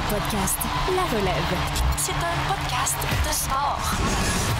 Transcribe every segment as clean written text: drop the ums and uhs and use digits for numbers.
podcast La Relève. C'est un podcast de sport.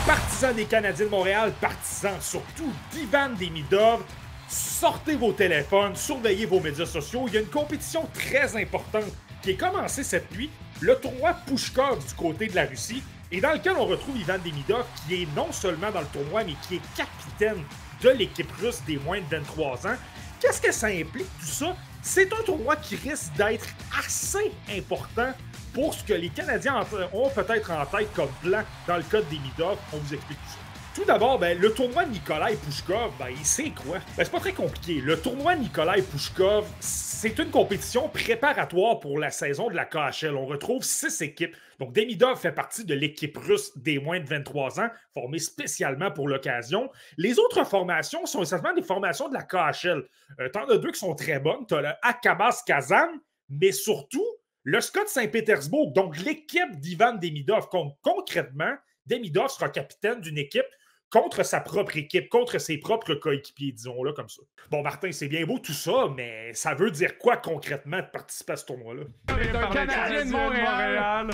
Partisans des Canadiens de Montréal, partisans surtout d'Ivan Demidov, sortez vos téléphones, surveillez vos médias sociaux. Il y a une compétition très importante qui est commencée cette nuit, le tournoi Pushkov du côté de la Russie, et dans lequel on retrouve Ivan Demidov, qui est non seulement dans le tournoi, mais qui est capitaine de l'équipe russe des moins de 23 ans. Qu'est-ce que ça implique tout ça? C'est un tournoi qui risque d'être assez important pour ce que les Canadiens ont peut-être en tête comme plan dans le cas de Demidov. On vous explique tout ça. Tout d'abord, le tournoi Nikolai Pushkov, c'est quoi? C'est pas très compliqué. Le tournoi Nikolai Pushkov, c'est une compétition préparatoire pour la saison de la KHL. On retrouve 6 équipes. Donc, Demidov fait partie de l'équipe russe des moins de 23 ans, formée spécialement pour l'occasion. Les autres formations sont essentiellement des formations de la KHL. T'en as deux qui sont très bonnes. T'as le Akabas Kazan, mais surtout le Scott Saint-Pétersbourg. Donc, l'équipe d'Ivan Demidov. Concrètement, Demidov sera capitaine d'une équipe contre sa propre équipe, contre ses propres coéquipiers, disons-le comme ça. Bon, Martin, c'est bien beau tout ça, mais ça veut dire quoi concrètement de participer à ce tournoi-là? C'est un Canadien de Montréal.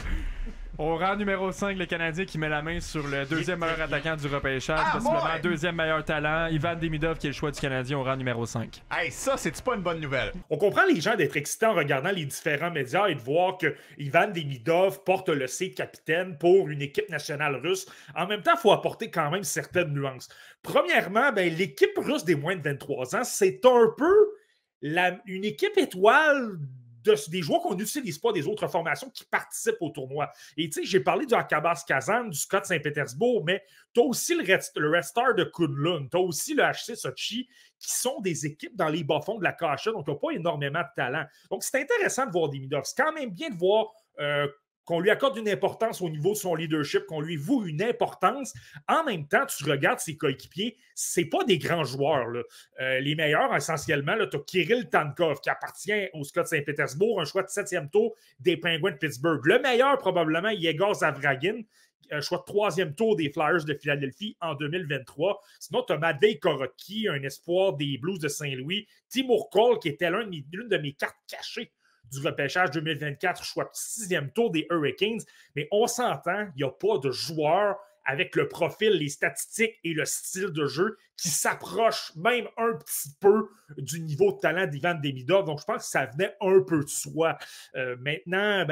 Au rang numéro 5, le Canadien qui met la main sur le deuxième meilleur attaquant du repêchage, possiblement deuxième meilleur talent, Ivan Demidov, qui est le choix du Canadien au rang numéro 5. Hey, ça, c'est pas une bonne nouvelle. On comprend les gens d'être excités en regardant les différents médias et de voir que Ivan Demidov porte le C de capitaine pour une équipe nationale russe. En même temps, il faut apporter quand même certaines nuances. Premièrement, l'équipe russe des moins de 23 ans, c'est un peu une équipe étoile des joueurs qu'on n'utilise pas des autres formations qui participent au tournoi. Et tu sais, j'ai parlé du Akabas Kazan, du Scott Saint-Pétersbourg, mais tu as aussi le Red Star de Kunlun, tu as aussi le HC Sochi, qui sont des équipes dans les bas-fonds de la KHL, donc ils n'ont pas énormément de talent. Donc c'est intéressant de voir Demidov. C'est quand même bien de voir qu'on lui accorde une importance au niveau de son leadership, qu'on lui voue une importance. En même temps, tu regardes ses coéquipiers, c'est pas des grands joueurs. Les meilleurs, essentiellement, tu as Kirill Tankov, qui appartient au Scott Saint-Pétersbourg, un choix de 7e tour des Penguins de Pittsburgh. Le meilleur, probablement, Yegor Zavragin, un choix de 3e tour des Flyers de Philadelphie en 2023. Sinon, tu as Matvei Korotki, un espoir des Blues de Saint-Louis. Timur Cole, qui était l'une de mes cartes cachées du repêchage 2024, choix de 6e tour des Hurricanes. Mais on s'entend, il n'y a pas de joueur avec le profil, les statistiques et le style de jeu qui s'approche même un petit peu du niveau de talent d'Ivan Demidov. Donc, je pense que ça venait un peu de soi. Maintenant,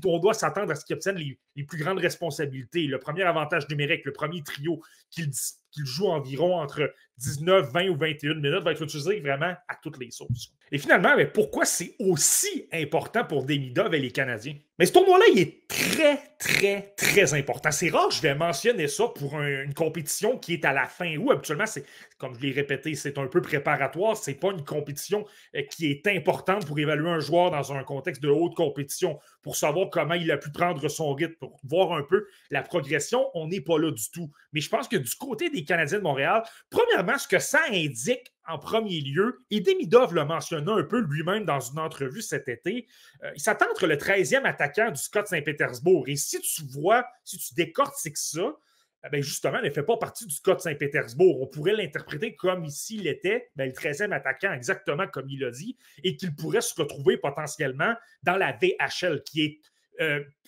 on doit s'attendre à ce qu'il obtienne les plus grandes responsabilités. Le premier avantage numérique, le premier trio qu'il joue environ entre 19, 20 ou 21 minutes va être utilisé vraiment à toutes les sauces. Et finalement, pourquoi c'est aussi important pour Demidov et les Canadiens? Mais ce tournoi-là, il est très, très, très important. C'est rare que je vais mentionner ça pour une compétition qui est à la fin août. Habituellement, c'est, comme je l'ai répété, c'est un peu préparatoire. C'est pas une compétition qui est importante pour évaluer un joueur dans un contexte de haute compétition, pour savoir comment il a pu prendre son rythme, pour voir un peu la progression. On n'est pas là du tout. Mais je pense que du côté des Canadiens de Montréal, premièrement, ce que ça indique en premier lieu, et Demidov l'a mentionné un peu lui-même dans une entrevue cet été, il s'attend entre le 13e attaquant du Scott Saint-Pétersbourg. Et si tu décortiques ça, justement, elle ne fait pas partie du Scott Saint-Pétersbourg. On pourrait l'interpréter comme ici il était, le 13e attaquant, exactement comme il l'a dit, et qu'il pourrait se retrouver potentiellement dans la VHL, qui est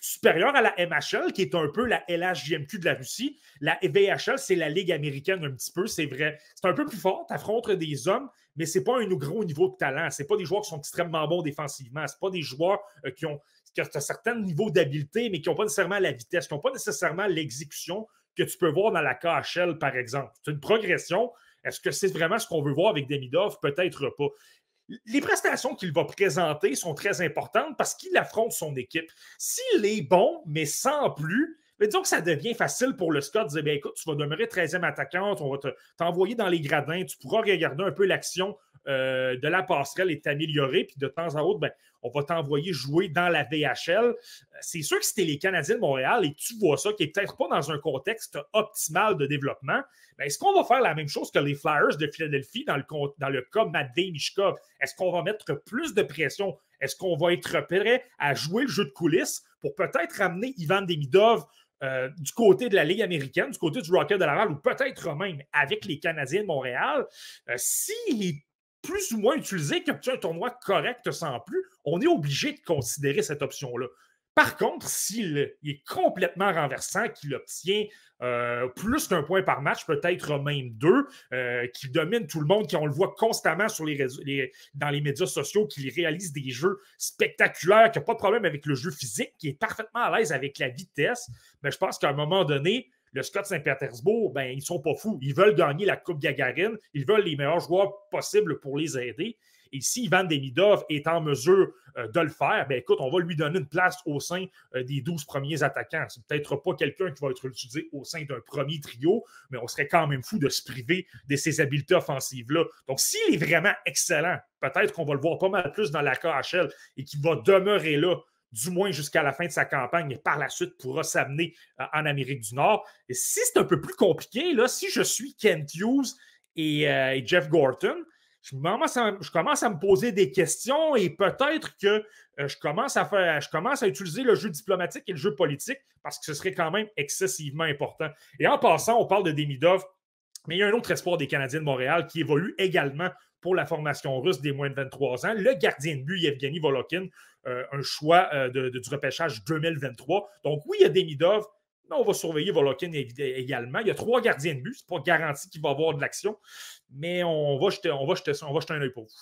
supérieure à la MHL, qui est un peu la LHJMQ de la Russie. La VHL, c'est la Ligue américaine un petit peu, c'est vrai. C'est un peu plus fort, t'affrontes des hommes, mais c'est pas un gros niveau de talent. C'est pas des joueurs qui sont extrêmement bons défensivement. C'est pas des joueurs qui ont un certain niveau d'habileté, mais qui n'ont pas nécessairement la vitesse, qui n'ont pas nécessairement l'exécution que tu peux voir dans la KHL, par exemple. C'est une progression. Est-ce que c'est vraiment ce qu'on veut voir avec Demidov? Peut-être pas. Les prestations qu'il va présenter sont très importantes parce qu'il affronte son équipe. S'il est bon, mais sans plus, disons que ça devient facile pour le Scott de dire, écoute, tu vas demeurer 13e attaquant, on va t'envoyer dans les gradins, tu pourras regarder un peu l'action de la passerelle et t'améliorer, puis de temps à autre, on va t'envoyer jouer dans la VHL. C'est sûr que c'était les Canadiens de Montréal et tu vois ça, qui n'est peut-être pas dans un contexte optimal de développement. Est-ce qu'on va faire la même chose que les Flyers de Philadelphie dans le cas Matvei Michkov? Est-ce qu'on va mettre plus de pression? Est-ce qu'on va être prêt à jouer le jeu de coulisses pour peut-être ramener Ivan Demidov du côté de la Ligue américaine, du côté du Rocket de Laval, ou peut-être même avec les Canadiens de Montréal? S'il est plus ou moins utilisé, que tu as un tournoi correct sans plus, on est obligé de considérer cette option-là. Par contre, s'il est complètement renversant, qu'il obtient plus qu'un point par match, peut-être même 2, qu'il domine tout le monde, qu'on le voit constamment sur dans les médias sociaux, qu'il réalise des jeux spectaculaires, qu'il n'a pas de problème avec le jeu physique, qu'il est parfaitement à l'aise avec la vitesse, mais je pense qu'à un moment donné, le Scott Saint-Pétersbourg, ben, ils ne sont pas fous. Ils veulent gagner la Coupe Gagarine. Ils veulent les meilleurs joueurs possibles pour les aider. Et si Ivan Demidov est en mesure de le faire, ben écoute, on va lui donner une place au sein des 12 premiers attaquants. C'est peut-être pas quelqu'un qui va être utilisé au sein d'un premier trio, mais on serait quand même fou de se priver de ces habiletés offensives-là. Donc, s'il est vraiment excellent, peut-être qu'on va le voir pas mal plus dans la KHL et qu'il va demeurer là, du moins jusqu'à la fin de sa campagne, et par la suite pourra s'amener en Amérique du Nord. Et si c'est un peu plus compliqué, là, si je suis Kent Hughes et Jeff Gorton, je commence à me poser des questions et peut-être que je commence à utiliser le jeu diplomatique et le jeu politique parce que ce serait quand même excessivement important. Et en passant, on parle de Demidov, mais il y a un autre espoir des Canadiens de Montréal qui évolue également pour la formation russe des moins de 23 ans, le gardien de but Yevgeny Volokhin, un choix du repêchage 2023. Donc oui, il y a Demidov, mais on va surveiller Volokhin également. Il y a 3 gardiens de but. Ce n'est pas garanti qu'il va avoir de l'action, mais on va jeter un œil pour vous.